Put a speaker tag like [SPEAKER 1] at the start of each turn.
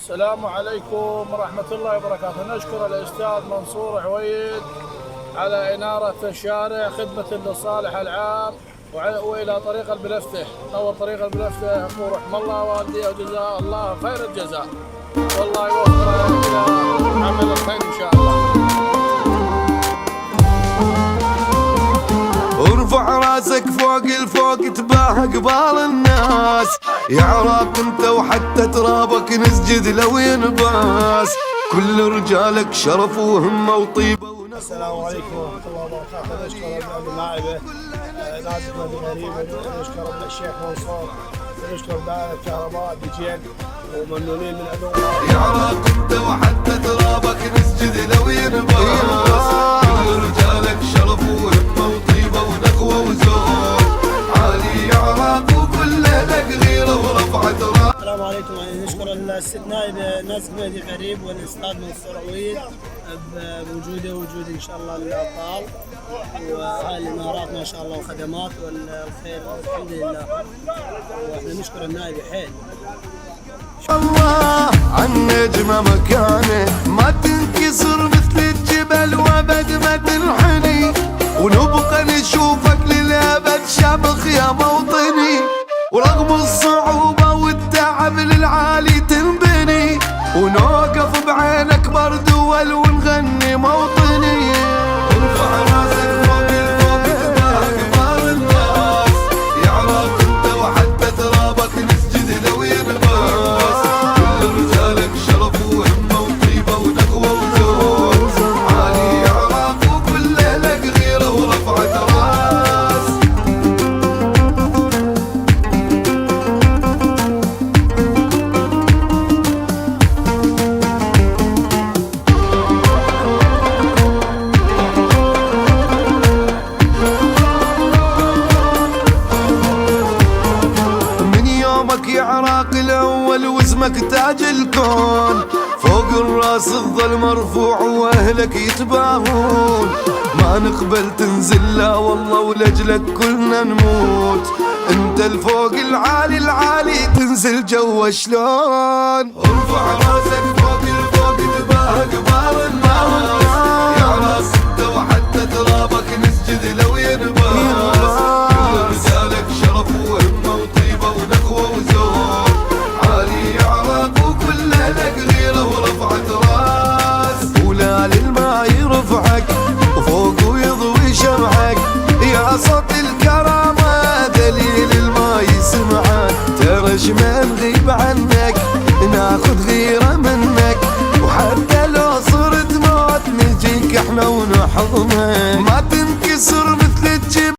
[SPEAKER 1] السلام عليكم ورحمة الله وبركاته. نشكر الأستاذ منصور عويد على إنارة الشارع خدمة للصالح العام وإلى طريق البلفته. نور طريق البلفته أبو رحم الله والديه وجزاه الله خير الجزاء، والله يوفقه إلى عمل الخير إن شاء الله.
[SPEAKER 2] ارفع راسك فوق الفوق تباهى قبال الناس، يا عراق انت وحتى ترابك نسجد لو ينباس، كل رجالك شرف وهمه وطيبه ونخوه.
[SPEAKER 1] السلام عليكم ورحمة الله وبركاته. نشكر النائبة نازل بن غريب، نشكر الشيخ منصور، نشكر دائرة الكهرباء دجيل وممنونين من عندهم.
[SPEAKER 2] يا عراق انت وحتى ترابك نسجد لو ينباس، كل رجالك شرف وهمه وطيبه ونخوه وزور، عالي يا عراق وكل لك غيره ورفعت راس.
[SPEAKER 3] السلام عليكم. نشكر الست نائبة نازل بن غريب والاستاذ منصور عويد بوجوده ووجود ان شاء الله الابطال وهاي الامارات ما شاء الله وخدمات والخير الحمد لله، واحنا نشكر النائبة حيل.
[SPEAKER 2] الله عن نجمة مكانه ما تنكسر مثل الجبل وابد ما تنحني، ونبقى نشوفك للابد شامخ يا موطني، ورغم الصعوبة والتعب للعالي تنبني، ونوقف بعين اكبر دول ونغني موطني. ارفع راسك فوق الفوق تباهى كبار الناس، يا عراق انت وحتى ترابك نسجد لو ينباس، كل رجالك شرف وهمه وطيبه ونخوه وزور، عالي يا عراق وكل لك غيره ورفعت راس. يا عراق الأول واسمك تاج الكون، فوق الراس تظل مرفوع وأهلك يتباهون، ما نقبل تنزل لا والله ولأجلك كلنا نموت، انت الفوق العالي العالي تنزل جوا شلون. ارفع راسك فوق الفوق تباهى كبار الناس، يا عراق انت وحتى ترابك نسجد لو ينباس، كل رجالك شرف وهمه وطيبه ونخوه وزور، عالي يا عراق وكل لك غيره ورفعت راس. ولا للما يرفعك وفوق يضوي شمعك، يا صوت الكرامة دليل الما يسمعك، ترى ما نغيب عنك ناخذ غيره منك، وحتى لو صرت موت نجيك احنا ونحضنك، ما تنكسر مثل الجبل.